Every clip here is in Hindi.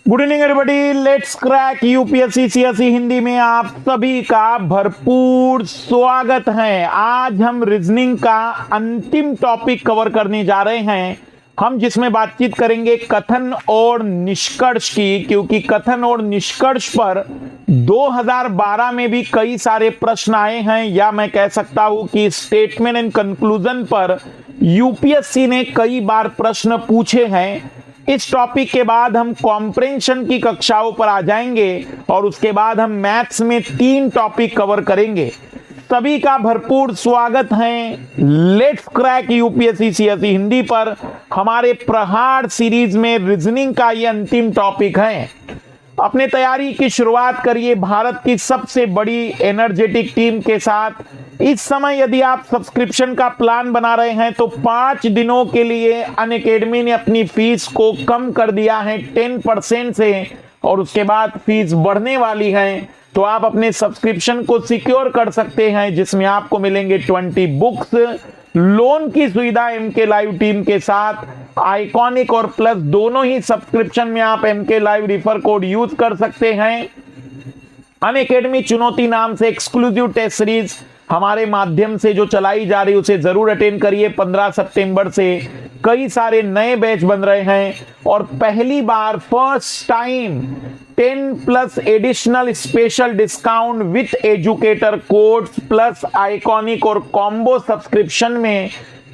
Good evening everybody, let's crack UPSC CSE Hindi में आप सभी का भरपूर स्वागत है। आज हम रीजनिंग का अंतिम टॉपिक कवर करने जा रहे हैं, हम जिसमें बातचीत करेंगे कथन और निष्कर्ष की, क्योंकि कथन और निष्कर्ष पर 2012 में भी कई सारे प्रश्न आए हैं, या मैं कह सकता हूं कि स्टेटमेंट एंड कंक्लूजन पर यूपीएससी ने कई बार प्रश्न पूछे हैं। इस टॉपिक के बाद हम कॉम्प्रेंशन की कक्षाओं पर आ जाएंगे और उसके बाद हम मैथ्स में 3 टॉपिक कवर करेंगे। सभी का भरपूर स्वागत है let's crack UPSC CSE Hindi पर। हमारे प्रहार सीरीज में रीजनिंग का ये अंतिम टॉपिक है। अपने तैयारी की शुरुआत करिए भारत की सबसे बड़ी एनर्जेटिक टीम के साथ। इस समय यदि आप सब्सक्रिप्शन का प्लान बना रहे हैं तो 5 दिनों के लिए अनअकैडमी ने अपनी फीस को कम कर दिया है 10% से, और उसके बाद फीस बढ़ने वाली है। तो आप अपने सब्सक्रिप्शन को सिक्योर कर सकते हैं, जिसमें आपको मिलेंगे 20 बुक्स, लोन की सुविधा एमके लाइव टीम के साथ, आइकॉनिक और प्लस दोनों ही सब्सक्रिप्शन में आप MK live refer code use कर सकते हैं। अनअकैडमी चुनौती नाम से एक्सक्लूसिव टेस्ट सीरीज हमारे माध्यम से जो चलाई जा रही है उसे जरूर अटेंड करिए। 15 सितंबर से कई सारे नए बैच बन रहे हैं और पहली बार first time 10+ additional special discount with educator codes plus iconic और कॉम्बो सब्सक्रिप्शन में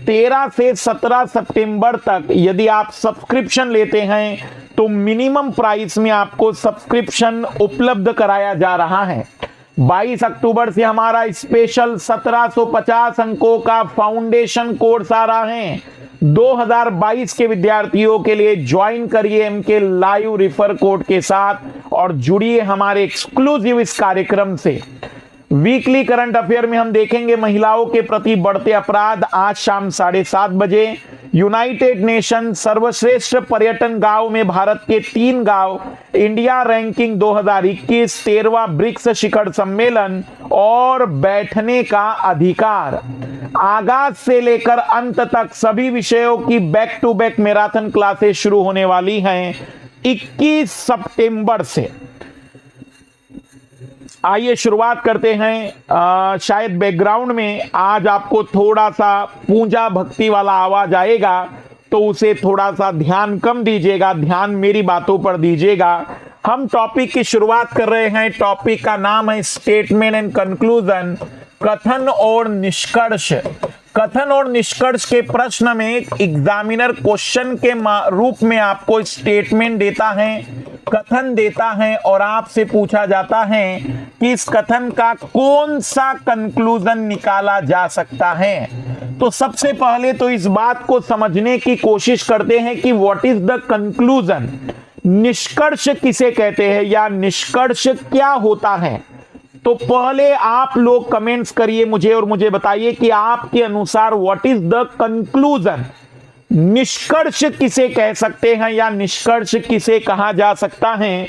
13 से 17 सितंबर तक यदि आप सब्सक्रिप्शन लेते हैं तो मिनिमम प्राइस में आपको सब्सक्रिप्शन उपलब्ध कराया जा रहा है। 22 अक्टूबर से हमारा स्पेशल 1750 अंकों का फाउंडेशन कोर्स आ रहा है 2022 के विद्यार्थियों के लिए। ज्वाइन करिए एमके लाइव रिफर कोड के साथ और जुड़िए हमारे एक्सक्लूसिव इस कार्यक्रम से। वीकली करंट अफेयर में हम देखेंगे महिलाओं के प्रति बढ़ते अपराध, आज शाम 7:30 बजे। यूनाइटेड नेशन सर्वश्रेष्ठ पर्यटन गांव में भारत के 3 गांव, इंडिया रैंकिंग 2021, 13वां ब्रिक्स शिखर सम्मेलन और बैठने का अधिकार। आगाज से लेकर अंत तक सभी विषयों की back to back marathon classes शुरू होने वाली हैं 21 सितंबर से। आइए शुरुआत करते हैं। शायद बैकग्राउंड में आज आपको थोड़ा सा पूजा भक्ति वाला आवाज आएगा, तो उसे थोड़ा सा ध्यान कम दीजिएगा, ध्यान मेरी बातों पर दीजिएगा। हम टॉपिक की शुरुआत कर रहे हैं। टॉपिक का नाम है स्टेटमेंट एंड कंक्लूजन, कथन और निष्कर्ष। कथन और निष्कर्ष के प्रश्न में एग्जामिनर क्वेश्चन के रूप में आपको स्टेटमेंट देता है, कथन देता है और आपसे पूछा जाता है कि इस कथन का कौन सा कंक्लूजन निकाला जा सकता है। तो सबसे पहले तो इस बात को समझने की कोशिश करते हैं कि व्हाट इज द कंक्लूजन, निष्कर्ष किसे कहते हैं या निष्कर्ष क्या होता है। तो पहले आप लोग कमेंट्स करिए मुझे और मुझे बताइए कि आपके अनुसार व्हाट इज द कंक्लूजन, निष्कर्ष किसे कह सकते हैं या निष्कर्ष किसे कहा जा सकता है।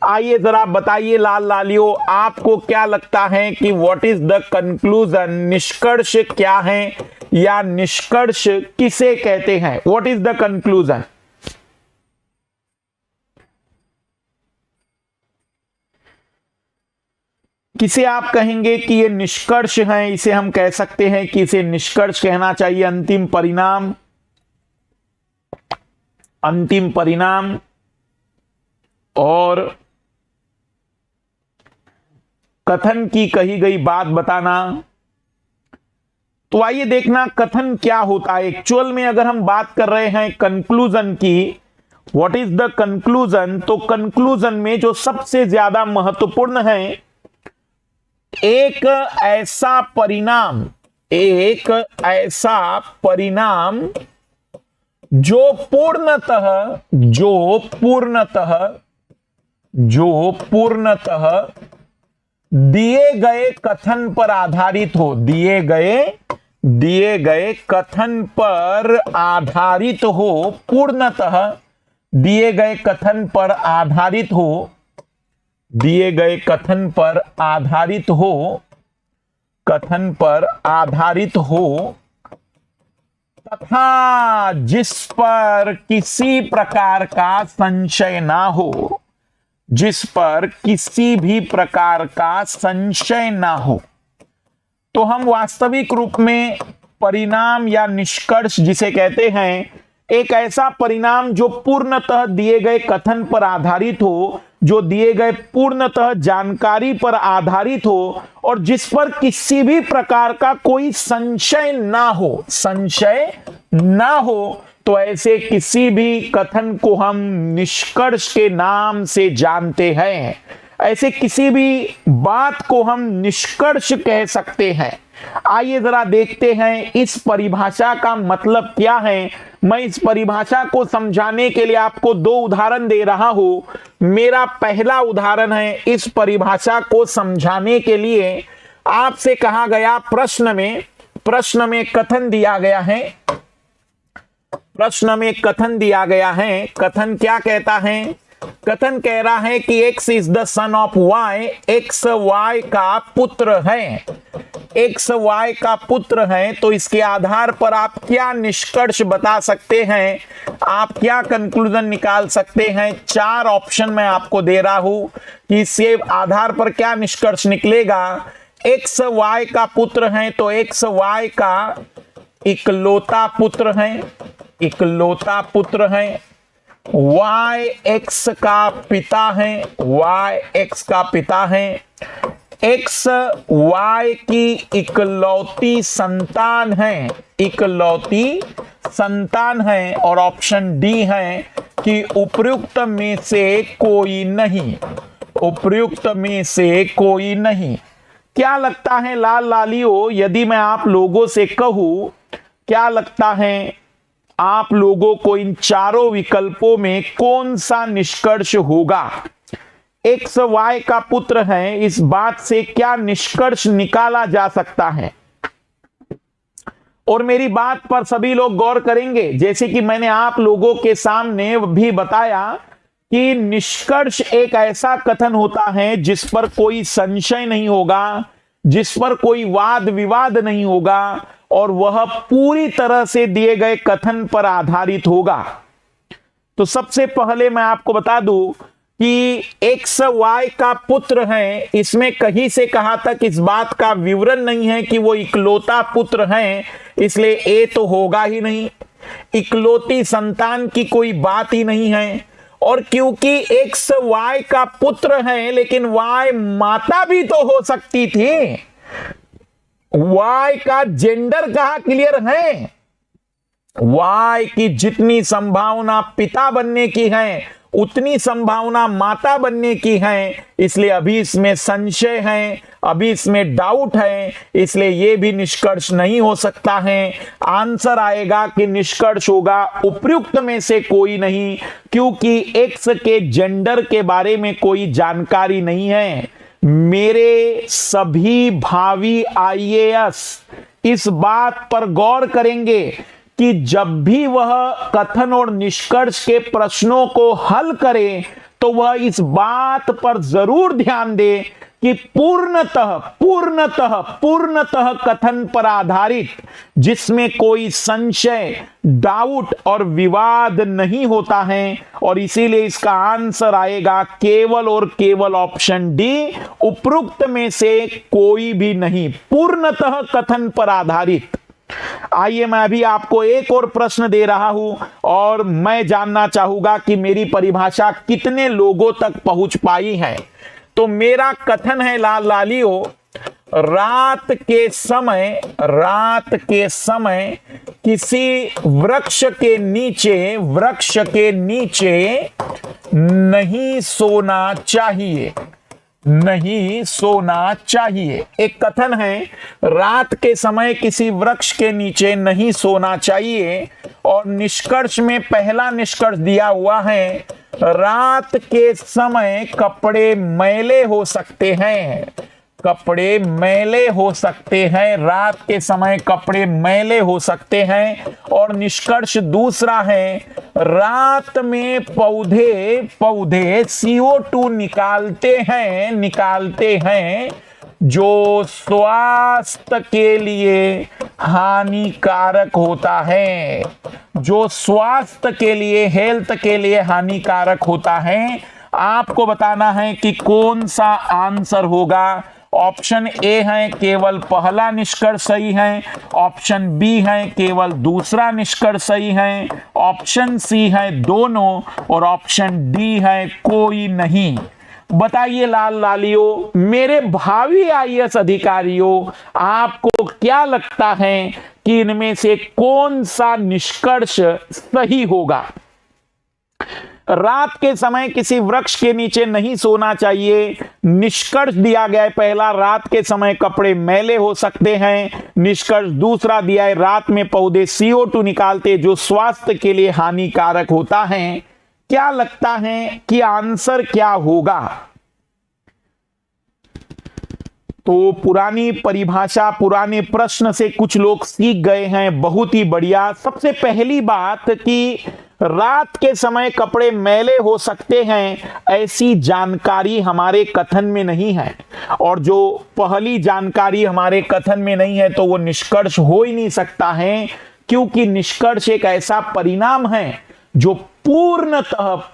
आइए जरा बताइए लाल लालियो, आपको क्या लगता है कि व्हाट इज द कंक्लूजन, निष्कर्ष क्या है या निष्कर्ष किसे कहते हैं। What is the conclusion. किसे आप कहेंगे कि ये निष्कर्ष है, इसे हम कह सकते हैं कि इसे निष्कर्ष कहना चाहिए। अंतिम परिणाम, अंतिम परिणाम और कथन की कही गई बात बताना। तो आइए देखना कथन क्या होता है एक्चुअल में। अगर हम बात कर रहे हैं कंक्लूजन की, व्हाट इज द कंक्लूजन, तो कंक्लूजन में जो सबसे ज्यादा महत्वपूर्ण है, एक ऐसा परिणाम, एक ऐसा परिणाम जो पूर्णतः जो पूर्णतः दिए गए कथन पर आधारित हो, दिए गए कथन पर आधारित हो, पूर्णतः दिए गए कथन पर आधारित हो, दिए गए कथन पर आधारित हो, कथन पर आधारित हो, तथा जिस पर किसी प्रकार का संशय ना हो, जिस पर किसी भी प्रकार का संशय ना हो। तो हम वास्तविक रूप में परिणाम या निष्कर्ष जिसे कहते हैं, एक ऐसा परिणाम जो पूर्णतः दिए गए कथन पर आधारित हो, जो दिए गए पूर्णतः जानकारी पर आधारित हो और जिस पर किसी भी प्रकार का कोई संशय ना हो, संशय ना हो, तो ऐसे किसी भी कथन को हम निष्कर्ष के नाम से जानते हैं। ऐसे किसी भी बात को हम निष्कर्ष कह सकते हैं। आइए जरा देखते हैं इस परिभाषा का मतलब क्या है। मैं इस परिभाषा को समझाने के लिए आपको दो उदाहरण दे रहा हूं। मेरा पहला उदाहरण है, इस परिभाषा को समझाने के लिए आपसे कहा गया प्रश्न में कथन दिया गया है, प्रश्न में कथन दिया गया है। कथन क्या कहता है? कथन कह रहा है कि x is the son of y, x y का पुत्र है, x y का पुत्र है। तो इसके आधार पर आप क्या निष्कर्ष बता सकते हैं, आप क्या कंक्लूजन निकाल सकते हैं? चार ऑप्शन मैं आपको दे रहा हूं कि इसके आधार पर क्या निष्कर्ष निकलेगा। x y का पुत्र है तो x y का इकलौता पुत्र है, इकलौता पुत्र है। y x का पिता है, y x का पिता है। x y की इकलौती संतान है, इकलौती संतान है। और ऑप्शन डी है कि उपर्युक्त में से कोई नहीं, उपर्युक्त में से कोई नहीं। क्या लगता है लाल लालियों, यदि मैं आप लोगों से कहूं, क्या लगता है आप लोगों को इन चारों विकल्पों में कौन सा निष्कर्ष होगा? x y का पुत्र है, इस बात से क्या निष्कर्ष निकाला जा सकता है? और मेरी बात पर सभी लोग गौर करेंगे, जैसे कि मैंने आप लोगों के सामने भी बताया कि निष्कर्ष एक ऐसा कथन होता है जिस पर कोई संशय नहीं होगा, जिस पर कोई वाद विवाद नहीं होगा और वह पूरी तरह से दिए गए कथन पर आधारित होगा। तो सबसे पहले मैं आपको बता दूं कि x y का पुत्र है, इसमें कहीं से कहां तक इस बात का विवरण नहीं है कि वो इकलौता पुत्र है, इसलिए ए तो होगा ही नहीं। इकलौती संतान की कोई बात ही नहीं है। और क्योंकि x y का पुत्र है लेकिन y माता भी तो हो सकती थी, y का जेंडर कहां क्लियर है? y की जितनी संभावना पिता बनने की है उतनी संभावना माता बनने की है, इसलिए अभी इसमें संशय है, अभी इसमें डाउट है, इसलिए यह भी निष्कर्ष नहीं हो सकता है। आंसर आएगा कि निष्कर्ष होगा उपर्युक्त में से कोई नहीं, क्योंकि एक्स के जेंडर के बारे में कोई जानकारी नहीं है। मेरे सभी भावी आईएएस इस बात पर गौर करेंगे कि जब भी वह कथन और निष्कर्ष के प्रश्नों को हल करे तो वह इस बात पर जरूर ध्यान दे कि पूर्णतः कथन पर आधारित, जिसमें कोई संशय, डाउट और विवाद नहीं होता है। और इसीलिए इसका आंसर आएगा केवल और केवल ऑप्शन डी, उपरोक्त में से कोई भी नहीं, पूर्णतः कथन पर आधारित। आइए मैं अभी आपको एक और प्रश्न दे रहा हूं और मैं जानना चाहूंगा कि मेरी परिभाषा कितने लोगों तक पहुंच पाई है। तो मेरा कथन है लाल लालियों, रात के समय किसी वृक्ष के नीचे नहीं सोना चाहिए, नहीं सोना चाहिए। एक कथन है, रात के समय किसी वृक्ष के नीचे नहीं सोना चाहिए। और निष्कर्ष में पहला निष्कर्ष दिया हुआ है रात के समय कपड़े मैले हो सकते हैं, कपड़े मैले हो सकते हैं, रात के समय कपड़े मैले हो सकते हैं। और निष्कर्ष दूसरा है, रात में पौधे CO2 निकालते हैं जो स्वास्थ्य के लिए हानिकारक होता है, जो स्वास्थ्य के लिए, हेल्थ के लिए हानिकारक होता है। आपको बताना है कि कौन सा आंसर होगा। ऑप्शन ए है केवल पहला निष्कर्ष सही है, ऑप्शन बी है केवल दूसरा निष्कर्ष सही है, ऑप्शन सी है दोनों, और ऑप्शन डी है कोई नहीं। बताइए लाल लालियों, मेरे भावी IAS अधिकारियों, आपको क्या लगता है कि इनमें से कौन सा निष्कर्ष सही होगा? रात के समय किसी वृक्ष के नीचे नहीं सोना चाहिए, निष्कर्ष दिया गया है पहला, रात के समय कपड़े मैले हो सकते हैं। निष्कर्ष दूसरा दिया है, रात में पौधे CO2 निकालते जो स्वास्थ्य के लिए हानिकारक होता है। क्या लगता है कि आंसर क्या होगा? तो पुरानी परिभाषा, पुराने प्रश्न से कुछ लोग सीख गए हैं, बहुत ही बढ़िया। सबसे पहली बात कि रात के समय कपड़े मैले हो सकते हैं, ऐसी जानकारी हमारे कथन में नहीं है, और जो पहली जानकारी हमारे कथन में नहीं है तो वो निष्कर्ष हो ही नहीं सकता है, क्योंकि निष्कर्ष एक ऐसा परिणाम है जो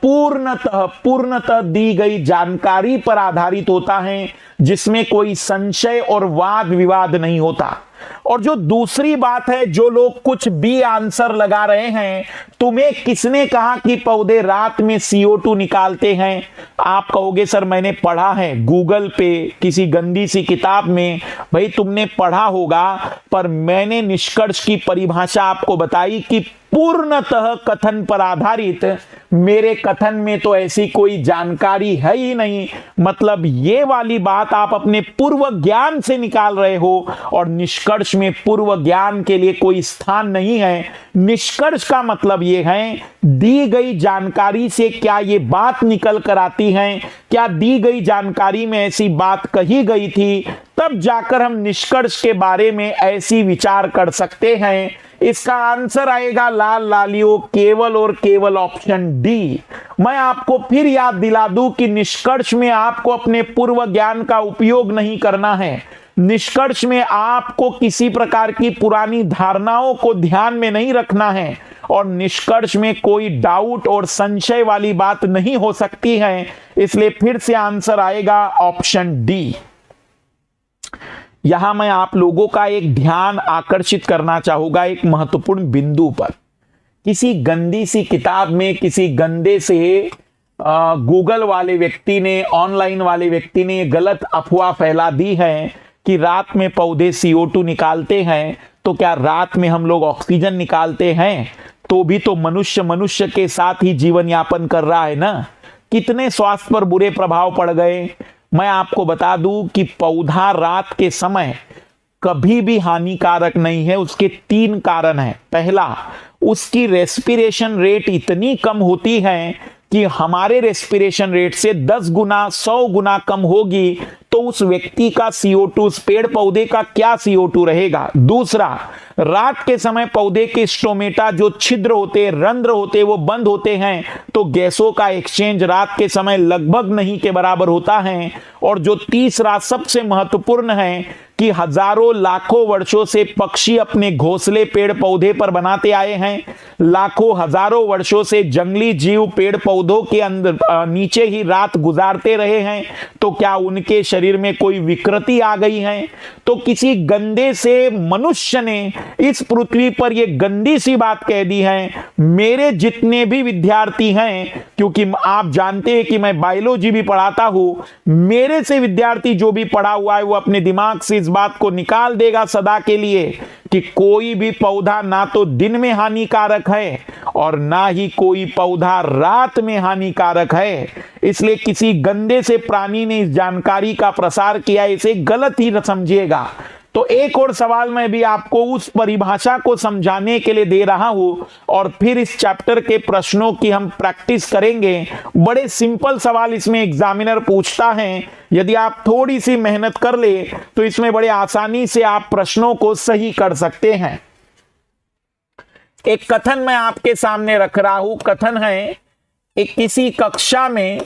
पूर्णतः दी गई जानकारी पर आधारित होता है, जिसमें कोई संशय और वाद विवाद नहीं होता। और जो दूसरी बात है, जो लोग कुछ भी आंसर लगा रहे हैं, तुम्हें किसने कहा कि पौधे रात में CO2 निकालते हैं? आप कहोगे सर मैंने पढ़ा है गूगल पे किसी गंदी सी किताब में। भाई तुमने पढ़ा होगा, पर मैंने निष्कर्ष की परिभाषा आपको बताई कि पूर्णतः कथन पर आधारित। मेरे कथन में तो ऐसी कोई जानकारी है ही नहीं, मतलब ये वाली बात आप अपने पूर्व ज्ञान से निकाल रहे हो, और निष्कर्ष में पूर्व ज्ञान के लिए कोई स्थान नहीं है। निष्कर्ष का मतलब ये है, दी गई जानकारी से क्या ये बात निकल कर आती है, क्या दी गई जानकारी में ऐसी बात कही गई थी, तब जाकर हम निष्कर्ष के बारे में ऐसी विचार कर सकते हैं। इसका आंसर आएगा लाल लालियों केवल और केवल ऑप्शन डी। मैं आपको फिर याद दिला दूं कि निष्कर्ष में आपको अपने पूर्व ज्ञान का उपयोग नहीं करना है। निष्कर्ष में आपको किसी प्रकार की पुरानी धारणाओं को ध्यान में नहीं रखना है, और निष्कर्ष में कोई डाउट और संशय वाली बात नहीं हो सकती है। इसलिए फिर से आंसर आएगा ऑप्शन डी। यहां मैं आप लोगों का एक ध्यान आकर्षित करना चाहूंगा एक महत्वपूर्ण बिंदु पर। किसी गंदी सी किताब में किसी गंदे से गूगल वाले व्यक्ति ने, ऑनलाइन वाले व्यक्ति ने गलत अफवाह फैला दी है कि रात में पौधे CO2 निकालते हैं। तो क्या रात में हम लोग ऑक्सीजन निकालते हैं? तो भी तो मनुष्य के साथ ही जीवन यापन कर रहा है ना। कितने स्वास्थ्य पर बुरे प्रभाव पड़ गए। मैं आपको बता दूं कि पौधा रात के समय कभी भी हानिकारक नहीं है। उसके 3 कारण हैं। पहला, उसकी रेस्पिरेशन रेट इतनी कम होती है कि हमारे रेस्पिरेशन रेट से 10 गुना 100 गुना कम होगी, तो उस व्यक्ति का CO2, उस पेड़ पौधे का क्या CO2 रहेगा। दूसरा, रात के समय पौधे के स्टोमेटा जो छिद्र होते, रंध्र होते, वो बंद होते हैं, तो गैसों का एक्सचेंज रात के समय लगभग नहीं के बराबर होता है। और जो तीसरा सबसे महत्वपूर्ण है कि हजारों लाखों वर्षों से पक्षी अपने घोंसले पेड़ पौधे पर बनाते आए हैं। लाखों हजारों वर्षों से जंगली जीव पेड़ पौधों के अंदर नीचे ही रात गुजारते रहे हैं। तो क्या उनके शरीर में कोई विकृति आ गई है? तो किसी गंदे से मनुष्य ने इस पृथ्वी पर यह गंदी सी बात कह दी है। मेरे जितने भी विद्यार्थी हैं, क्योंकि आप जानते हैं कि मैं बायोलॉजी भी पढ़ाता हूं, मेरे से विद्यार्थी जो भी पढ़ा हुआ है वो अपने दिमाग से इस बात को निकाल देगा सदा के लिए कि कोई भी पौधा ना तो दिन में हानिकारक है और ना ही कोई पौधा रात में हानिकारक है। इसलिए किसी गंदे से प्राणी ने इस जानकारी का प्रसार किया, इसे गलत ही समझिएगा। तो एक और सवाल मैं भी आपको उस परिभाषा को समझाने के लिए दे रहा हूं और फिर इस चैप्टर के प्रश्नों की हम प्रैक्टिस करेंगे। बड़े सिंपल सवाल इसमें एग्जामिनर पूछता है, यदि आप थोड़ी सी मेहनत कर ले तो इसमें बड़े आसानी से आप प्रश्नों को सही कर सकते हैं। एक कथन मैं आपके सामने रख रहा हूं। कथन है, एक किसी कक्षा में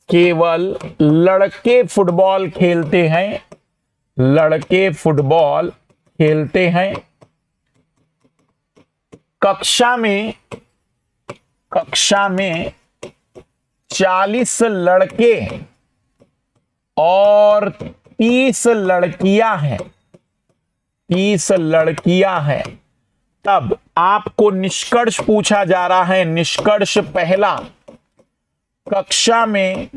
केवल लड़के फुटबॉल खेलते हैं, कक्षा में 40 लड़के और 30 लड़कियां हैं। तब आपको निष्कर्ष पूछा जा रहा है। निष्कर्ष पहला, कक्षा में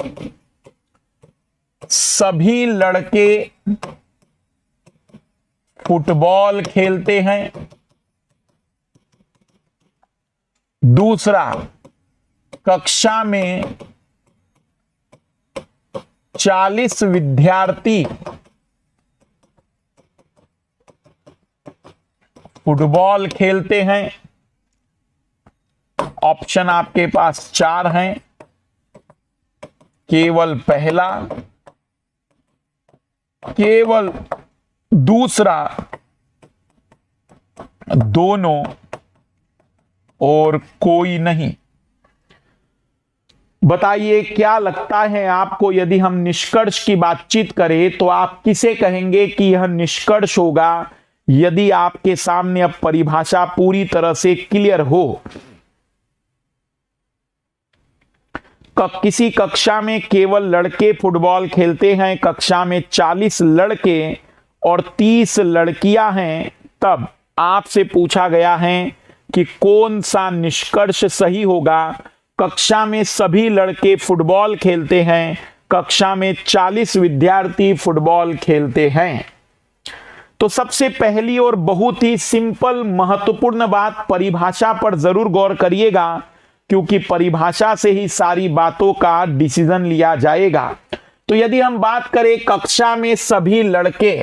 सभी लड़के फुटबॉल खेलते हैं। दूसरा, कक्षा में 40 विद्यार्थी फुटबॉल खेलते हैं। ऑप्शन आपके पास 4 हैं। केवल पहला, केवल दूसरा, दोनों और कोई नहीं। बताइए क्या लगता है आपको, यदि हम निष्कर्ष की बातचीत करें तो आप किसे कहेंगे कि यह निष्कर्ष होगा, यदि आपके सामने अब परिभाषा पूरी तरह से क्लियर हो। किसी कक्षा में केवल लड़के फुटबॉल खेलते हैं, कक्षा में 40 लड़के और 30 लड़कियां हैं। तब आपसे पूछा गया है कि कौन सा निष्कर्ष सही होगा। कक्षा में सभी लड़के फुटबॉल खेलते हैं, कक्षा में 40 विद्यार्थी फुटबॉल खेलते हैं। तो सबसे पहली और बहुत ही सिंपल महत्वपूर्ण बात, परिभाषा पर जरूर गौर करिएगा, क्योंकि परिभाषा से ही सारी बातों का डिसीजन लिया जाएगा। तो यदि हम बात करें कक्षा में सभी लड़के,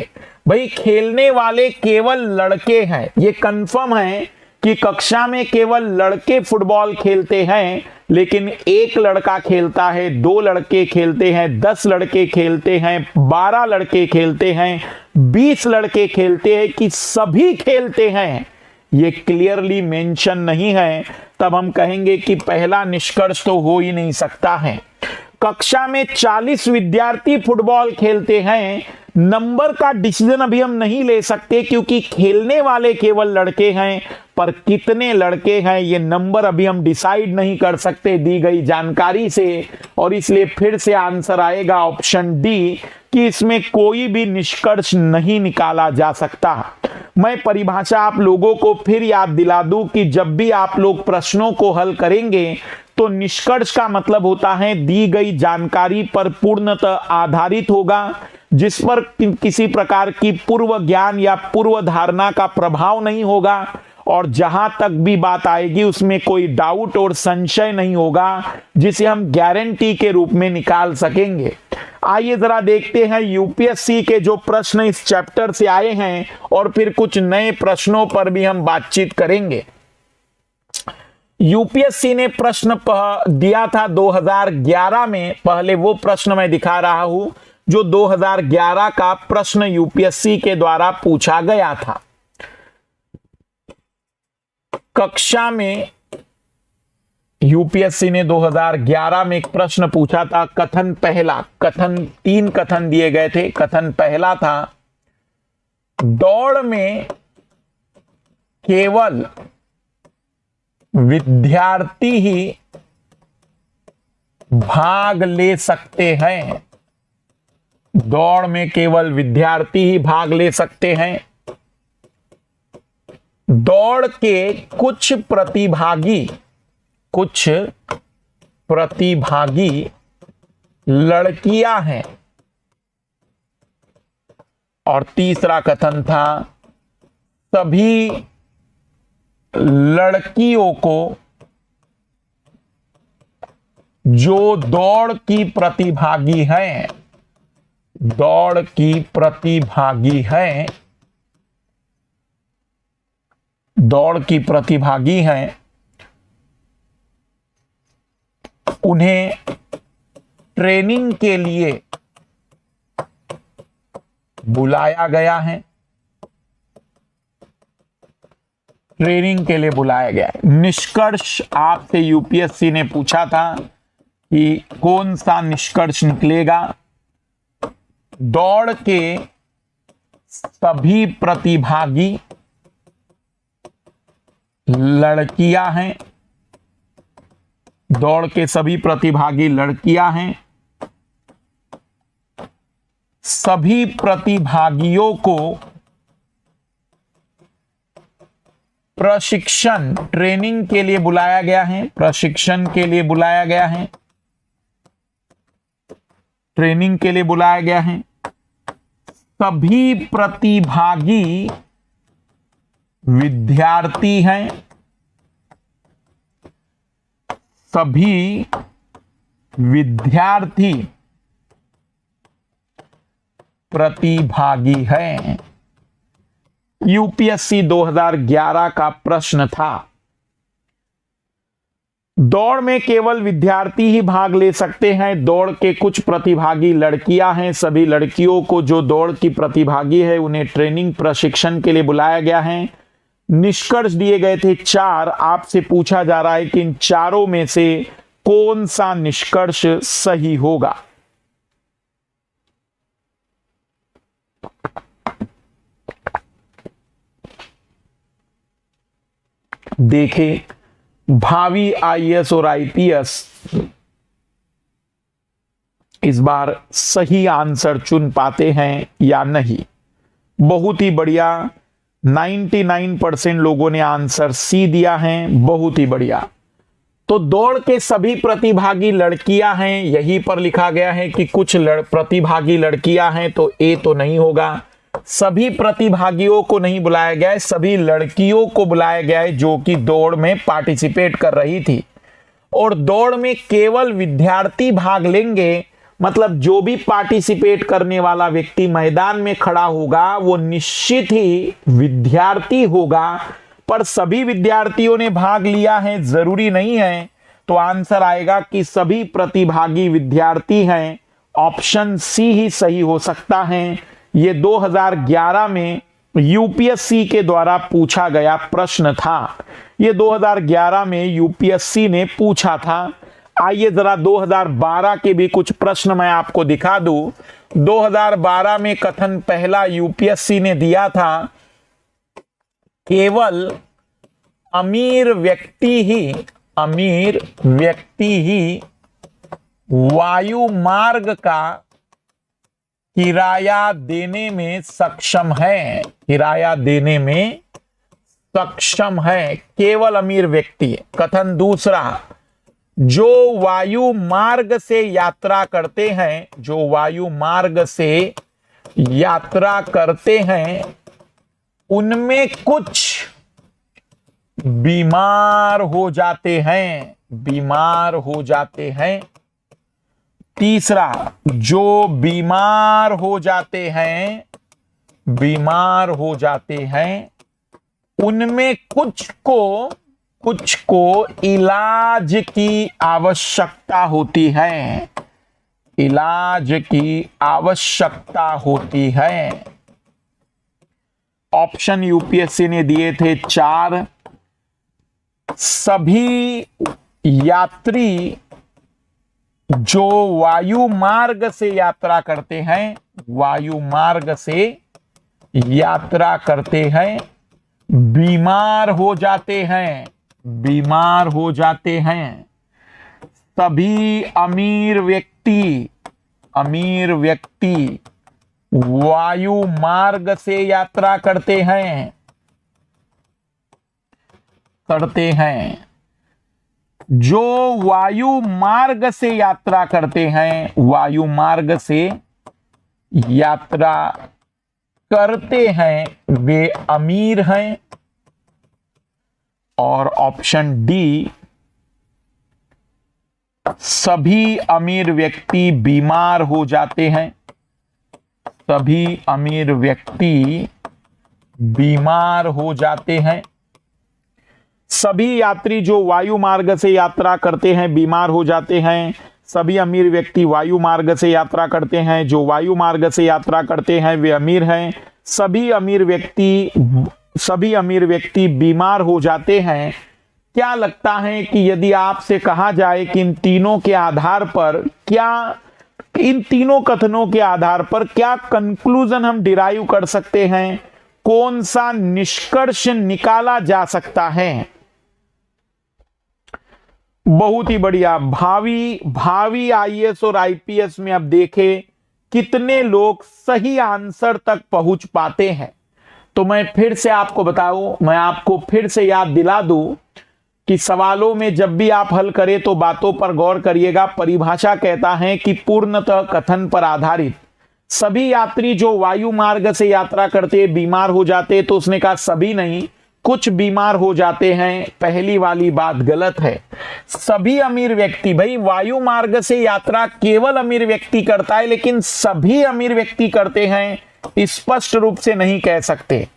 भाई खेलने वाले केवल लड़के हैं, ये कंफर्म है कि कक्षा में केवल लड़के फुटबॉल खेलते हैं। लेकिन एक लड़का खेलता है, 2 लड़के खेलते हैं, 10 लड़के खेलते हैं, 12 लड़के खेलते हैं, 20 लड़के खेलते हैं कि सभी खेलते हैं, ये क्लियरली मेंशन नहीं है। तब हम कहेंगे कि पहला निष्कर्ष तो हो ही नहीं सकता है। कक्षा में 40 विद्यार्थी फुटबॉल खेलते हैं, नंबर का डिसीजन अभी हम नहीं ले सकते, क्योंकि खेलने वाले केवल लड़के हैं, पर कितने लड़के हैं ये नंबर अभी हम डिसाइड नहीं कर सकते दी गई जानकारी से। और इसलिए फिर से आंसर आएगा ऑप्शन डी, कि इसमें कोई भी निष्कर्ष नहीं निकाला जा सकता। मैं परिभाषा आप लोगों को फिर याद दिला दूं कि जब भी आप लोग प्रश्नों को हल करेंगे तो निष्कर्ष का मतलब होता है दी गई जानकारी पर पूर्णतः आधारित होगा, जिस पर किसी प्रकार की पूर्व ज्ञान या पूर्व धारणा का प्रभाव नहीं होगा, और जहां तक भी बात आएगी उसमें कोई डाउट और संशय नहीं होगा, जिसे हम गारंटी के रूप में निकाल सकेंगे। आइए जरा देखते हैं यूपीएससी के जो प्रश्न इस चैप्टर से आए हैं, और फिर कुछ नए प्रश्नों पर भी हम बातचीत करेंगे। यूपीएससी ने प्रश्न दिया था 2011 में। पहले वो प्रश्न मैं दिखा रहा हूं जो 2011 का प्रश्न यूपीएससी के द्वारा पूछा गया था। कक्षा में यूपीएससी ने 2011 में एक प्रश्न पूछा था। कथन पहला, 3 कथन दिए गए थे। कथन पहला था, दौड़ में केवल विद्यार्थी ही भाग ले सकते हैं। दौड़ में केवल विद्यार्थी ही भाग ले सकते हैं। दौड़ के कुछ प्रतिभागी लड़कियां हैं। और तीसरा कथन था, सभी लड़कियों को जो दौड़ की प्रतिभागी हैं, दौड़ की प्रतिभागी हैं, दौड़ की प्रतिभागी हैं, उन्हें ट्रेनिंग के लिए बुलाया गया है, ट्रेनिंग के लिए बुलाया गया है। निष्कर्ष आपसे यूपीएससी ने पूछा था कि कौन सा निष्कर्ष निकलेगा। दौड़ के सभी प्रतिभागी लड़कियां हैं, दौड़ के सभी प्रतिभागी लड़कियां हैं। सभी प्रतिभागियों को प्रशिक्षण ट्रेनिंग के लिए बुलाया गया है, प्रशिक्षण के लिए बुलाया गया है, ट्रेनिंग के लिए बुलाया गया है। सभी प्रतिभागी विद्यार्थी हैं, सभी विद्यार्थी प्रतिभागी हैं। यूपीएससी 2011 का प्रश्न था। दौड़ में केवल विद्यार्थी ही भाग ले सकते हैं। दौड़ के कुछ प्रतिभागी लड़कियां हैं। सभी लड़कियों को जो दौड़ की प्रतिभागी है उन्हें ट्रेनिंग प्रशिक्षण के लिए बुलाया गया है। निष्कर्ष दिए गए थे 4। आपसे पूछा जा रहा है कि इन चारों में से कौन सा निष्कर्ष सही होगा। देखें, भावी आईएएस और आईपीएस इस बार सही आंसर चुन पाते हैं या नहीं। बहुत ही बढ़िया, 99% लोगों ने आंसर सी दिया है। बहुत ही बढ़िया। तो दौड़ के सभी प्रतिभागी लड़कियां हैं, यहीं पर लिखा गया है कि कुछ प्रतिभागी लड़कियां हैं, तो ए तो नहीं होगा। सभी प्रतिभागियों को नहीं बुलाया गया है, सभी लड़कियों को बुलाया गया है जो कि दौड़ में पार्टिसिपेट कर रही थी। और दौड़ में केवल विद्यार्थी भाग लेंगे, मतलब जो भी पार्टिसिपेट करने वाला व्यक्ति मैदान में खड़ा होगा वो निश्चित ही विद्यार्थी होगा। पर सभी विद्यार्थियों ने भाग लिया है जरूरी नहीं है, तो आंसर आएगा कि सभी प्रतिभागी विद्यार्थी हैं। ऑप्शन सी ही सही हो सकता है। ये 2011 में यूपीएससी के द्वारा पूछा गया प्रश्न था। ये 2011 में यूपीएससी ने पूछा था। आइए जरा 2012 के भी कुछ प्रश्न मैं आपको दिखा दूं। 2012 में कथन पहला यूपीएससी ने दिया था, केवल अमीर व्यक्ति ही वायु मार्ग का किराया देने में सक्षम है, किराया देने में सक्षम है, केवल अमीर व्यक्ति। कथन दूसरा, जो वायु मार्ग से यात्रा करते हैं, जो वायु मार्ग से यात्रा करते हैं, उनमें कुछ बीमार हो जाते हैं, बीमार हो जाते हैं। तीसरा, जो बीमार हो जाते हैं, बीमार हो जाते हैं, उनमें कुछ को इलाज की आवश्यकता होती है, इलाज की आवश्यकता होती है। ऑप्शन यूपीएससी ने दिए थे 4। सभी यात्री जो वायु मार्ग से यात्रा करते हैं, वायु मार्ग से यात्रा करते हैं, बीमार हो जाते हैं, बीमार हो जाते हैं। सभी अमीर व्यक्ति वायु मार्ग से यात्रा करते हैं, जो वायु मार्ग से यात्रा करते हैं, वायु मार्ग से यात्रा करते हैं, वे अमीर हैं। और ऑप्शन डी, सभी अमीर व्यक्ति बीमार हो जाते हैं। सभी अमीर व्यक्ति बीमार हो जाते हैं। सभी यात्री जो वायु मार्ग से यात्रा करते हैं बीमार हो जाते हैं। सभी अमीर व्यक्ति वायु मार्ग से यात्रा करते हैं। जो वायु मार्ग से यात्रा करते हैं वे अमीर हैं। सभी अमीर व्यक्ति बीमार हो जाते हैं। क्या लगता है कि यदि आपसे कहा जाए कि इन तीनों के आधार पर इन तीनों कथनों के आधार पर क्या कंक्लूजन हम डिराइव कर सकते हैं, कौन सा निष्कर्ष निकाला जा सकता है? बहुत ही बढ़िया। भावी आईएएस और आईपीएस में अब देखें कितने लोग सही आंसर तक पहुंच पाते हैं। तो मैं फिर से आपको बताऊं, मैं आपको फिर से याद दिला दूं कि सवालों में जब भी आप हल करें तो बातों पर गौर करिएगा। परिभाषा कहता है कि पूर्णतः कथन पर आधारित सभी यात्री जो वायु मार्ग से यात्रा करते बीमार हो जाते, तो उसने कहा सभी नहीं, कुछ बीमार हो जाते हैं। पहली वाली बात गलत है। सभी अमीर व्यक्ति, भाई वायु मार्ग से यात्रा केवल अमीर व्यक्ति करता है, लेकिन सभी अमीर व्यक्ति करते हैं स्पष्ट रूप से नहीं कह सकते।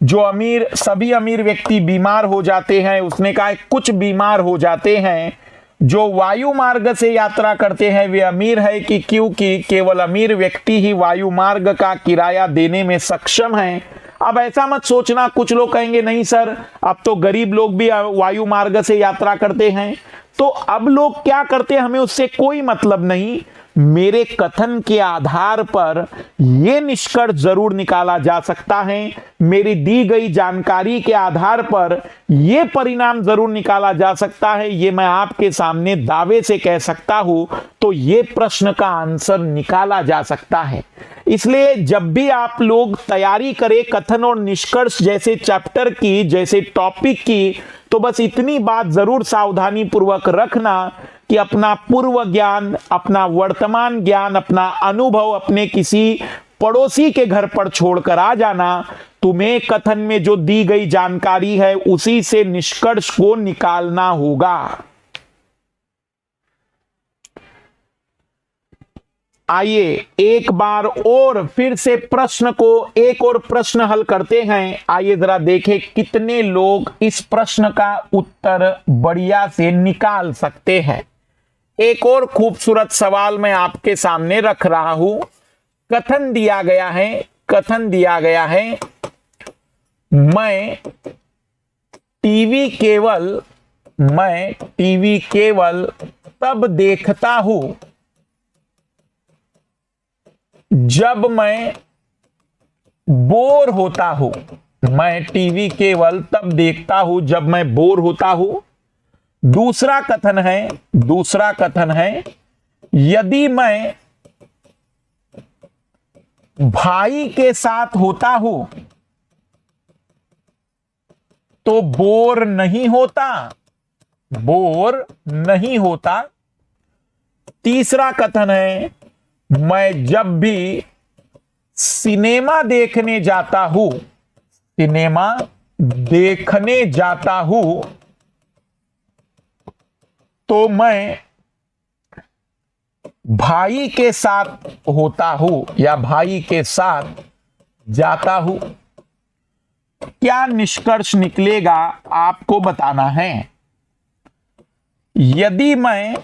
सभी अमीर व्यक्ति बीमार हो जाते हैं, उसने कहा कुछ बीमार हो जाते हैं। जो वायु मार्ग से यात्रा करते हैं वे अमीर है कि क्योंकि केवल अमीर व्यक्ति ही वायु मार्ग का किराया देने में सक्षम हैं। अब ऐसा मत सोचना, कुछ लोग कहेंगे नहीं सर अब तो गरीब लोग भी वायु मार्ग से यात्रा करते हैं। तो अब लोग क्या करते हैं हमें उससे कोई मतलब नहीं। मेरे कथन के आधार पर यह निष्कर्ष जरूर निकाला जा सकता है, मेरी दी गई जानकारी के आधार पर यह परिणाम जरूर निकाला जा सकता है, यह मैं आपके सामने दावे से कह सकता हूं। तो यह प्रश्न का आंसर निकाला जा सकता है। इसलिए जब भी आप लोग तैयारी करें कथन और निष्कर्ष जैसे चैप्टर की, जैसे टॉपिक की, तो बस इतनी बात जरूर सावधानी पूर्वक रखना कि अपना पूर्व ज्ञान, अपना वर्तमान ज्ञान, अपना अनुभव अपने किसी पड़ोसी के घर पर छोड़कर आ जाना। तुम्हें कथन में जो दी गई जानकारी है उसी से निष्कर्ष को निकालना होगा। आइए एक बार और फिर से एक और प्रश्न हल करते हैं। आइए जरा देखें कितने लोग इस प्रश्न का उत्तर बढ़िया से निकाल सकते हैं। एक और खूबसूरत सवाल मैं आपके सामने रख रहा हूं। कथन दिया गया है मैं टीवी केवल तब देखता हूं जब मैं बोर होता हूं। मैं टीवी केवल तब देखता हूं जब मैं बोर होता हूं। दूसरा कथन है यदि मैं भाई के साथ होता हूं तो बोर नहीं होता। तीसरा कथन है मैं जब भी सिनेमा देखने जाता हूं तो मैं भाई के साथ होता हूं या भाई के साथ जाता हूं। क्या निष्कर्ष निकलेगा आपको बताना है। यदि मैं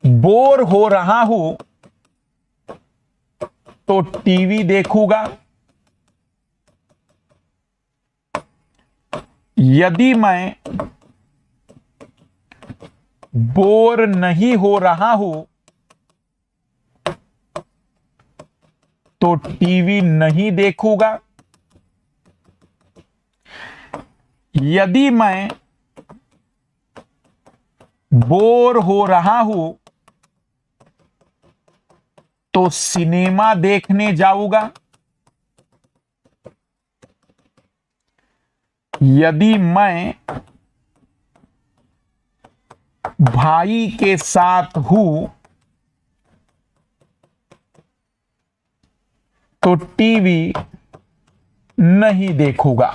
बोर हो रहा हूं तो टीवी देखूंगा। यदि मैं बोर नहीं हो रहा हूं तो टीवी नहीं देखूंगा। यदि मैं बोर हो रहा हूं तो सिनेमा देखने जाऊंगा। यदि मैं भाई के साथ हूं तो टीवी नहीं देखूंगा।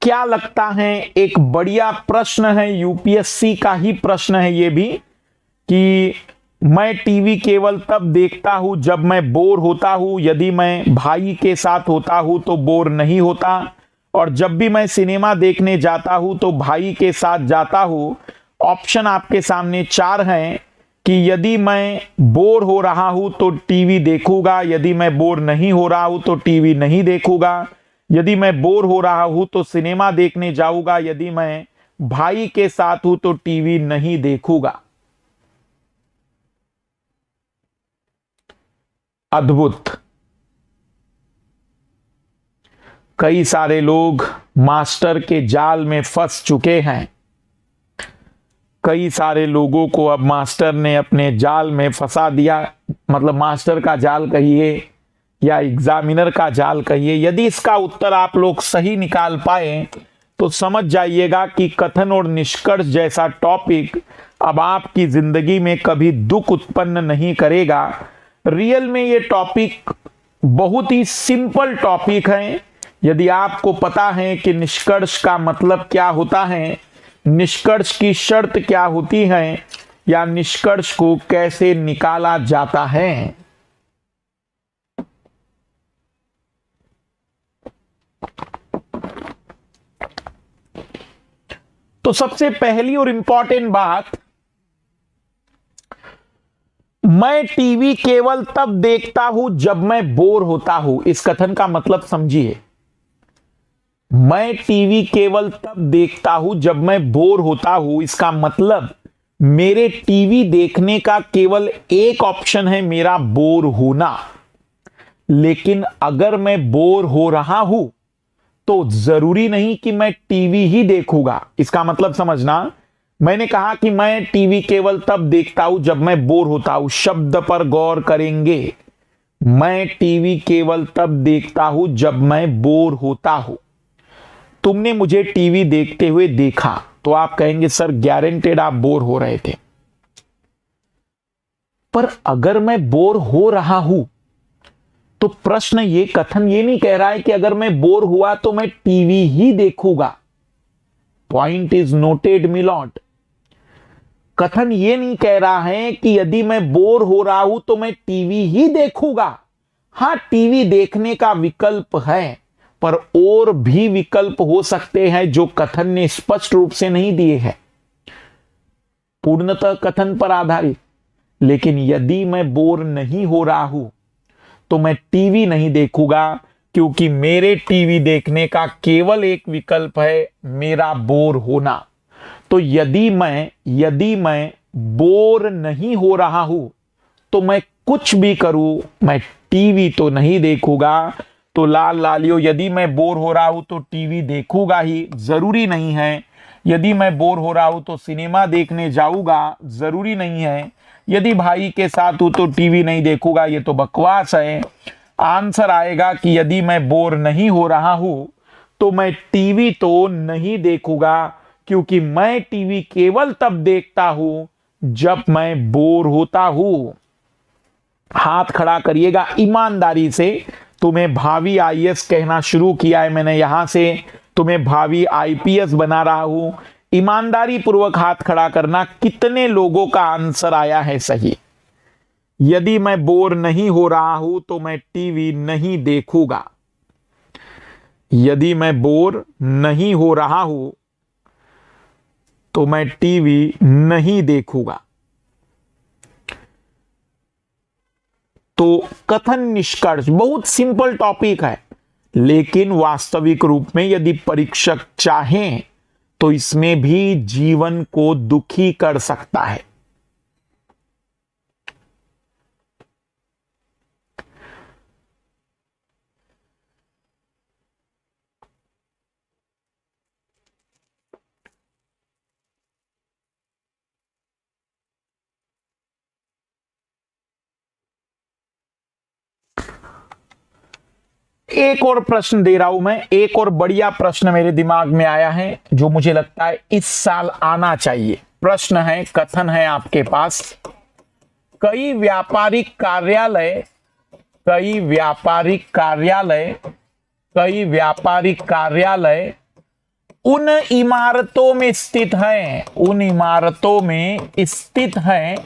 क्या लगता है, एक बढ़िया प्रश्न है, यूपीएससी का ही प्रश्न है ये भी, कि मैं टीवी केवल तब देखता हूं जब मैं बोर होता हूं, यदि मैं भाई के साथ होता हूं तो बोर नहीं होता, और जब भी मैं सिनेमा देखने जाता हूं तो भाई के साथ जाता हूं। ऑप्शन आपके सामने 4 हैं कि यदि मैं बोर हो रहा हूं तो टीवी देखूंगा, यदि मैं बोर नहीं हो रहा हूं तो टीवी नहीं देखूंगा, यदि मैं बोर हो रहा हूं तो सिनेमा देखने जाऊंगा, यदि मैं भाई के साथ हूं तो टीवी नहीं देखूंगा। अद्भुत। कई सारे लोग मास्टर के जाल में फंस चुके हैं। कई सारे लोगों को अब मास्टर ने अपने जाल में फंसा दिया, मतलब मास्टर का जाल कहिए या एग्जामिनर का जाल कहिए। यदि इसका उत्तर आप लोग सही निकाल पाए तो समझ जाइएगा कि कथन और निष्कर्ष जैसा टॉपिक अब आपकी जिंदगी में कभी दुख उत्पन्न नहीं करेगा। रियल में ये टॉपिक बहुत ही सिंपल टॉपिक है। यदि आपको पता है कि निष्कर्ष का मतलब क्या होता है, निष्कर्ष की शर्त क्या होती है, या निष्कर्ष को कैसे निकाला जाता है। तो सबसे पहली और इंपॉर्टेंट बात, मैं टीवी केवल तब देखता हूं जब मैं बोर होता हूं। इस कथन का मतलब समझिए। मैं टीवी केवल तब देखता हूं जब मैं बोर होता हूं, इसका मतलब मेरे टीवी देखने का केवल एक ऑप्शन है, मेरा बोर होना। लेकिन अगर मैं बोर हो रहा हूं तो जरूरी नहीं कि मैं टीवी ही देखूंगा। इसका मतलब समझना, मैंने कहा कि मैं टीवी केवल तब देखता हूं जब मैं बोर होता हूं। शब्द पर गौर करेंगे। मैं टीवी केवल तब देखता हूं जब मैं बोर होता हूं। तुमने मुझे टीवी देखते हुए देखा तो आप कहेंगे सर गारंटेड आप बोर हो रहे थे। पर अगर मैं बोर हो रहा हूं तो प्रश्न ये, कथन ये नहीं कह रहा है कि अगर मैं बोर हुआ तो मैं टीवी ही देखूंगा। Point is noted milord. कथन ये नहीं कह रहा है कि यदि मैं बोर हो रहा हूं तो मैं टीवी ही देखूंगा। हां, टीवी देखने का विकल्प है, पर और भी विकल्प हो सकते हैं जो कथन ने स्पष्ट रूप से नहीं दिए हैं, पूर्णतः कथन पर आधारित। लेकिन यदि मैं बोर नहीं हो रहा हूं तो मैं टीवी नहीं देखूंगा, क्योंकि मेरे टीवी देखने का केवल एक विकल्प है, मेरा बोर होना। तो यदि मैं बोर नहीं हो रहा हूं तो मैं कुछ भी करूं, मैं टीवी तो नहीं देखूंगा। तो लाल लालियो, यदि मैं बोर हो रहा हूं तो टीवी देखूंगा ही, जरूरी नहीं है। यदि मैं बोर हो रहा हूं तो सिनेमा देखने जाऊंगा, जरूरी नहीं है। यदि भाई के साथ हूं तो टीवी नहीं देखूंगा, ये तो बकवास है। आंसर आएगा कि यदि मैं बोर नहीं हो रहा हूं तो मैं टीवी तो नहीं देखूंगा, क्योंकि मैं टीवी केवल तब देखता हूं जब मैं बोर होता हूं। हाथ खड़ा करिएगा ईमानदारी से। तुम्हें भावी आईएएस कहना शुरू किया है मैंने, यहां से तुम्हें भावी आईपीएस बना रहा हूं। ईमानदारी पूर्वक हाथ खड़ा करना, कितने लोगों का आंसर आया है सही। यदि मैं बोर नहीं हो रहा हूं तो मैं टीवी नहीं देखूंगा। यदि मैं बोर नहीं हो रहा हूं तो मैं टीवी नहीं देखूंगा। तो कथन निष्कर्ष बहुत सिंपल टॉपिक है, लेकिन वास्तविक रूप में यदि परीक्षक चाहें तो इसमें भी जीवन को दुखी कर सकता है। एक और प्रश्न दे रहा हूं मैं, एक और बढ़िया प्रश्न मेरे दिमाग में आया है जो मुझे लगता है इस साल आना चाहिए। प्रश्न है, कथन है आपके पास, कई व्यापारिक कार्यालय उन इमारतों में स्थित हैं, उन इमारतों में स्थित हैं।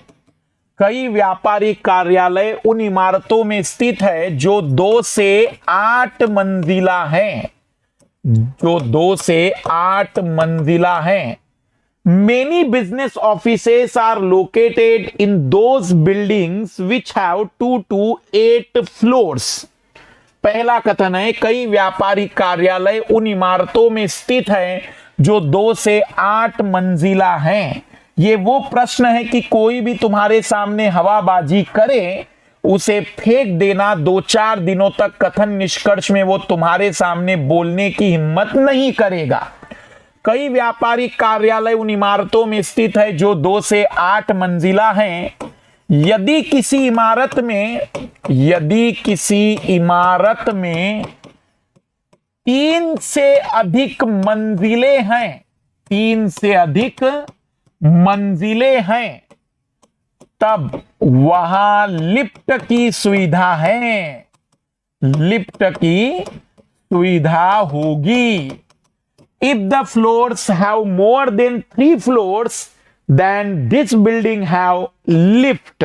कई व्यापारिक कार्यालय उन इमारतों में स्थित है जो 2 से 8 मंजिला हैं, जो 2 से 8 मंजिला हैं। Many business offices are located in those buildings which have 2 to 8 floors. पहला कथन है कई व्यापारिक कार्यालय उन इमारतों में स्थित है जो 2 से 8 मंजिला हैं। ये वो प्रश्न है कि कोई भी तुम्हारे सामने हवाबाजी करे, उसे फेंक देना, 2-4 दिनों तक कथन निष्कर्ष में वो तुम्हारे सामने बोलने की हिम्मत नहीं करेगा। कई व्यापारिक कार्यालय उन इमारतों में स्थित है जो 2 से 8 मंजिला हैं। यदि किसी इमारत में 3 से अधिक मंजिलें हैं, 3 से अधिक मंजिलें हैं, तब वहां लिफ्ट की सुविधा है, लिफ्ट की सुविधा होगी। If the floors have more than 3 floors, then this building have lift,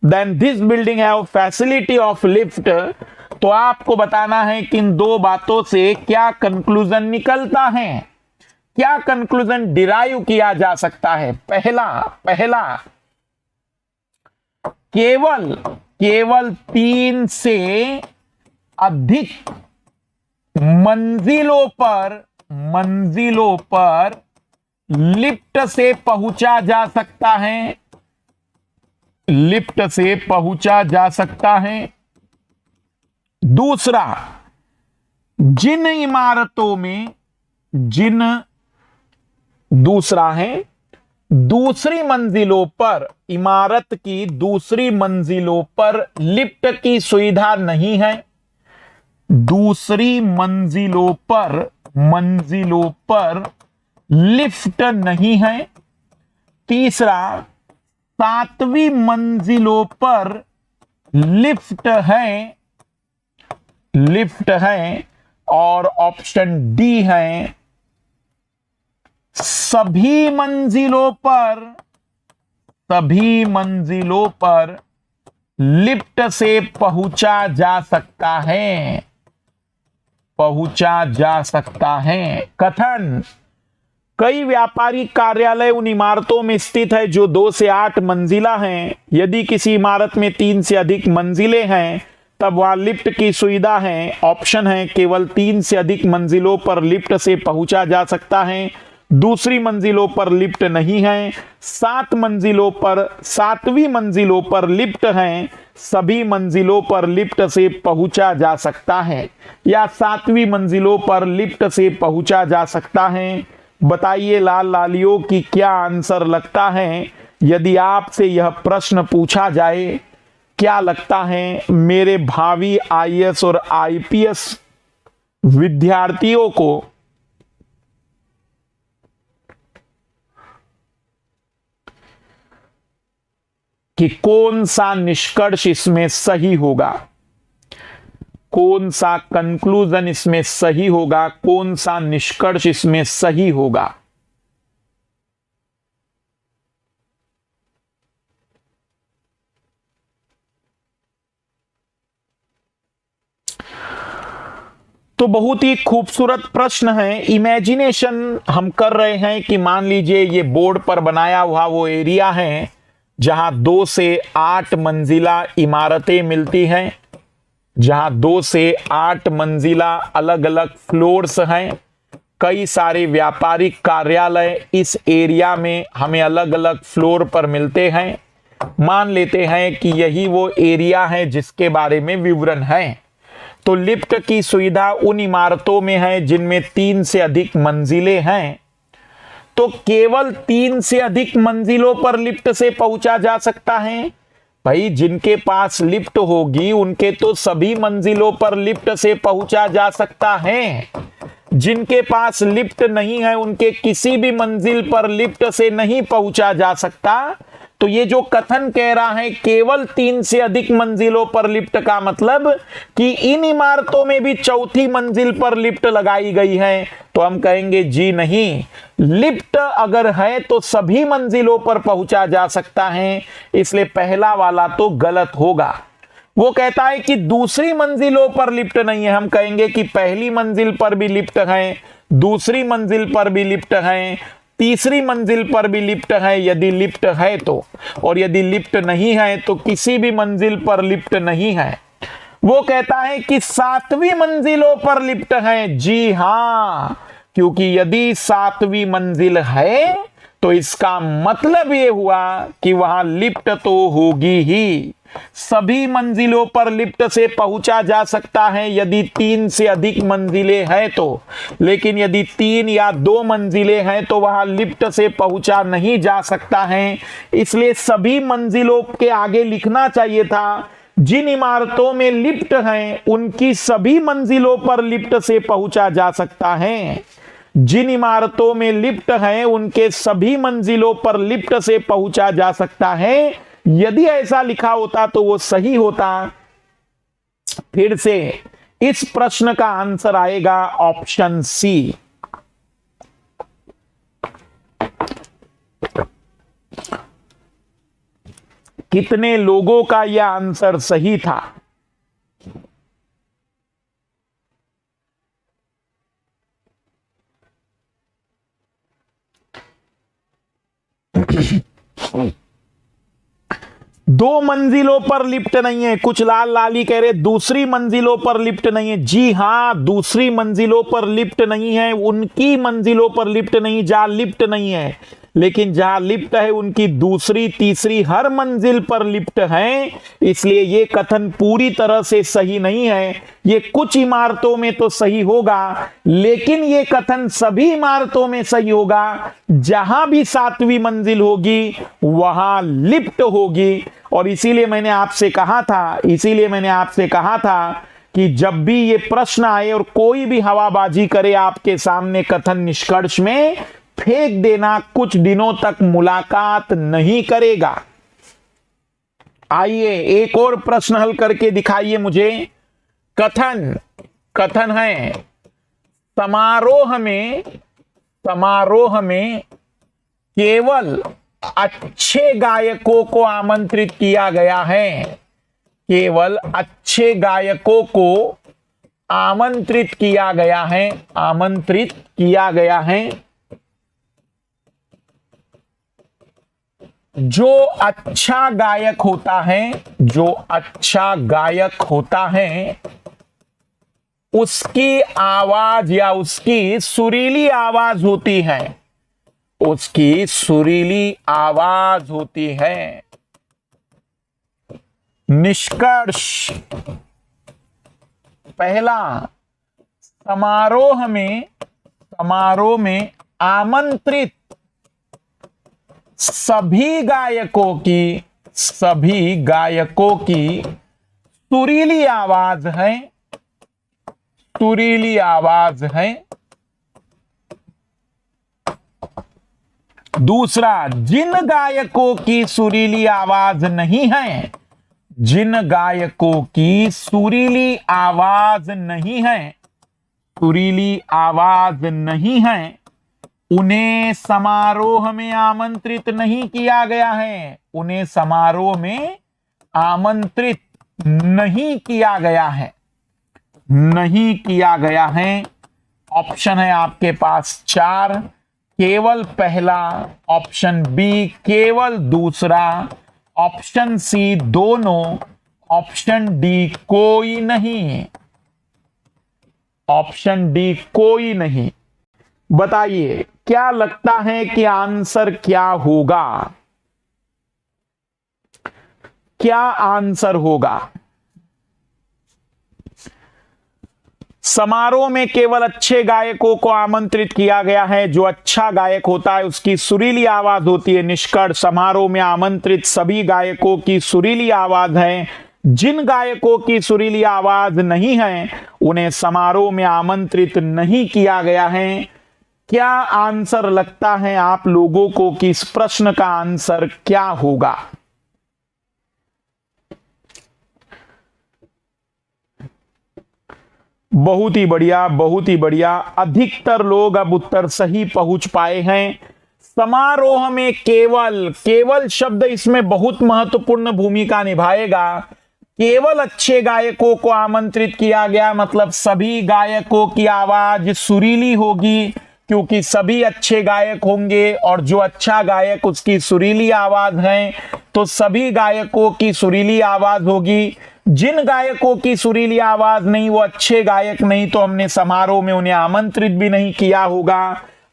then this building have facility of lift। तो आपको बताना है कि इन 2 बातों से क्या कंक्लूजन निकलता है, क्या कंक्लूजन डिराइव किया जा सकता है। पहला केवल 3 से अधिक मंजिलों पर लिफ्ट से पहुंचा जा सकता है, लिफ्ट से पहुंचा जा सकता है। दूसरा, जिन इमारतों में दूसरी मंजिलों पर, इमारत की दूसरी मंजिलों पर लिफ्ट की सुविधा नहीं है, दूसरी मंजिलों पर लिफ्ट नहीं है। तीसरा, 7वीं मंजिलों पर लिफ्ट है। और ऑप्शन डी है, सभी मंजिलों पर लिफ्ट से पहुंचा जा सकता है। कथन, कई व्यापारिक कार्यालय उन इमारतों में स्थित है जो 2 से 8 मंजिला हैं। यदि किसी इमारत में 3 से अधिक मंजिलें हैं, तब वहां लिफ्ट की सुविधा है। ऑप्शन है, केवल 3 से अधिक मंजिलों पर लिफ्ट से पहुंचा जा सकता है, दूसरी मंजिलों पर लिफ्ट नहीं है। 7वीं मंजिलों पर लिफ्ट है, सभी मंजिलों पर लिफ्ट से पहुंचा जा सकता है, या 7वीं मंजिलों पर लिफ्ट से पहुंचा जा सकता है। बताइए लाल लालियों की क्या आंसर लगता है। यदि आपसे यह प्रश्न पूछा जाए, क्या लगता है मेरे भावी आईएएस और आईपीएस विद्यार्थियों को कि कौन सा निष्कर्ष इसमें सही होगा, कौन सा कंक्लूजन इसमें सही होगा, कौन सा निष्कर्ष इसमें सही होगा। तो बहुत ही खूबसूरत प्रश्न है। इमेजिनेशन हम कर रहे हैं कि मान लीजिए ये बोर्ड पर बनाया हुआ वो एरिया है जहां 2 से 8 मंजिला इमारतें मिलती हैं, जहां 2 से 8 मंजिला अलग अलग फ्लोर्स हैं। कई सारे व्यापारिक कार्यालय इस एरिया में हमें अलग अलग फ्लोर पर मिलते हैं। मान लेते हैं कि यही वो एरिया है जिसके बारे में विवरण है। तो लिफ्ट की सुविधा उन इमारतों में है जिनमें 3 से अधिक मंजिलें हैं। तो केवल 3 से अधिक मंजिलों पर लिफ्ट से पहुंचा जा सकता है। भाई जिनके पास लिफ्ट होगी उनके तो सभी मंजिलों पर लिफ्ट से पहुंचा जा सकता है। जिनके पास लिफ्ट नहीं है उनके किसी भी मंजिल पर लिफ्ट से नहीं पहुंचा जा सकता। तो ये जो कथन कह रहा है केवल 3 से अधिक मंजिलों पर लिफ्ट का मतलब कि इन इमारतों में भी चौथी मंजिल पर लिफ्ट लगाई गई है, तो हम कहेंगे जी नहीं, लिफ्ट अगर है तो सभी मंजिलों पर पहुंचा जा सकता है, इसलिए पहला वाला तो गलत होगा। वो कहता है कि दूसरी मंजिलों पर लिफ्ट नहीं है, हम कहेंगे कि पहली मंजिल पर भी लिफ्ट है, दूसरी मंजिल पर भी लिफ्ट है, तीसरी मंजिल पर भी लिफ्ट है यदि लिफ्ट है तो, और यदि लिफ्ट नहीं है तो किसी भी मंजिल पर लिफ्ट नहीं है। वो कहता है कि 7वीं मंजिलों पर लिफ्ट है, जी हां, क्योंकि यदि 7वीं मंजिल है तो इसका मतलब ये हुआ कि वहां लिफ्ट तो होगी ही। सभी मंजिलों पर लिफ्ट से पहुंचा जा सकता है यदि 3 से अधिक मंजिलें हैं तो, लेकिन यदि 3 या 2 मंजिलें हैं तो वहां लिफ्ट से पहुंचा नहीं जा सकता है। इसलिए सभी मंजिलों के आगे लिखना चाहिए था जिन इमारतों में लिफ्ट हैं उनकी सभी मंजिलों पर लिफ्ट से पहुंचा जा सकता है। जिन इमारतों में लिफ्ट हैं उनके सभी मंजिलों पर लिफ्ट से पहुंचा जा सकता है। यदि ऐसा लिखा होता तो वो सही होता। फिर से इस प्रश्न का आंसर आएगा ऑप्शन सी। कितने लोगों का यह आंसर सही था? दो मंजिलों पर लिफ्ट नहीं है, कुछ लाल लाली कह रहे दूसरी मंजिलों पर लिफ्ट नहीं है। जी हां, दूसरी मंजिलों पर लिफ्ट नहीं है, उनकी मंजिलों पर लिफ्ट नहीं जहां लिफ्ट नहीं है, लेकिन जहां लिफ्ट है उनकी दूसरी तीसरी हर मंजिल पर लिफ्ट है। इसलिए यह कथन पूरी तरह से सही नहीं है। ये कुछ इमारतों में तो सही होगा, लेकिन यह कथन सभी इमारतों में सही होगा जहां भी 7वीं मंजिल होगी वहां लिफ्ट होगी। और इसीलिए मैंने आपसे कहा था कि जब भी ये प्रश्न आए और कोई भी हवाबाजी करे आपके सामने कथन निष्कर्ष में, फेंक देना, कुछ दिनों तक मुलाकात नहीं करेगा। आइए एक और प्रश्न हल करके दिखाइए मुझे। कथन है समारोह में केवल अच्छे गायकों को आमंत्रित किया गया है। केवल अच्छे गायकों को आमंत्रित किया गया है। जो अच्छा गायक होता है उसकी आवाज या उसकी सुरीली आवाज होती है। निष्कर्ष पहला, समारोह में आमंत्रित सभी गायकों की सुरीली आवाज है। दूसरा, जिन गायकों की सुरीली आवाज नहीं है, उन्हें समारोह में आमंत्रित नहीं किया गया है। ऑप्शन है आपके पास 4, केवल पहला, ऑप्शन बी केवल दूसरा, ऑप्शन सी दोनों, ऑप्शन डी कोई नहीं। बताइए क्या लगता है कि आंसर क्या होगा? समारोह में केवल अच्छे गायकों को आमंत्रित किया गया है। जो अच्छा गायक होता है उसकी सुरीली आवाज होती है। निष्कर्ष, समारोह में आमंत्रित सभी गायकों की सुरीली आवाज है। जिन गायकों की सुरीली आवाज नहीं है उन्हें समारोह में आमंत्रित नहीं किया गया है। क्या आंसर लगता है आप लोगों को कि इस प्रश्न का आंसर क्या होगा? बहुत ही बढ़िया, बहुत ही बढ़िया। अधिकतर लोग अब उत्तर सही पहुंच पाए हैं। समारोह में केवल, केवल शब्द इसमें बहुत महत्वपूर्ण भूमिका निभाएगा। केवल अच्छे गायकों को आमंत्रित किया गया, मतलब सभी गायकों की आवाज सुरीली होगी, क्योंकि सभी अच्छे गायक होंगे और जो अच्छा गायक उसकी सुरीली आवाज है, तो सभी गायकों की सुरीली आवाज होगी। जिन गायकों की सुरीली आवाज नहीं, वो अच्छे गायक नहीं, तो हमने समारोह में उन्हें आमंत्रित भी नहीं किया होगा।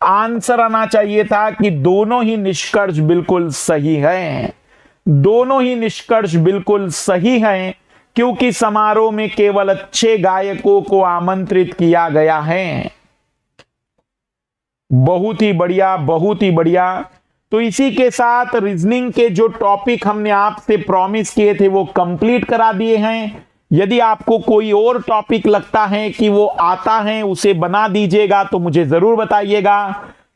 आंसर आना चाहिए था कि दोनों ही निष्कर्ष बिल्कुल सही हैं। दोनों ही निष्कर्ष बिल्कुल सही हैं, क्योंकि समारोह में केवल अच्छे गायकों को आमंत्रित किया गया है। बहुत ही बढ़िया, बहुत ही बढ़िया। तो इसी के साथ रीजनिंग के जो टॉपिक हमने आपसे प्रॉमिस किए थे वो कंप्लीट करा दिए हैं। यदि आपको कोई और टॉपिक लगता है कि वो आता है, उसे बना दीजिएगा, तो मुझे जरूर बताइएगा।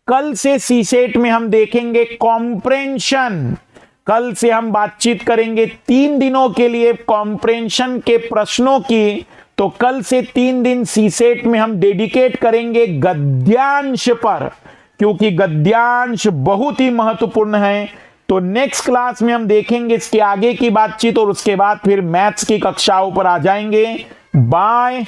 कल से सीसेट में हम देखेंगे कॉम्प्रेंशन। कल से हम बातचीत करेंगे 3 दिनों के लिए कॉम्प्रेंशन के प्रश्नों की। तो कल से 3 दिन सीसेट में हम डेडिकेट करेंगे गद्यांश पर, क्योंकि गद्यांश बहुत ही महत्वपूर्ण है। तो नेक्स्ट क्लास में हम देखेंगे इसके आगे की बातचीत और उसके बाद फिर मैथ्स की कक्षाओं पर आ जाएंगे। बाय।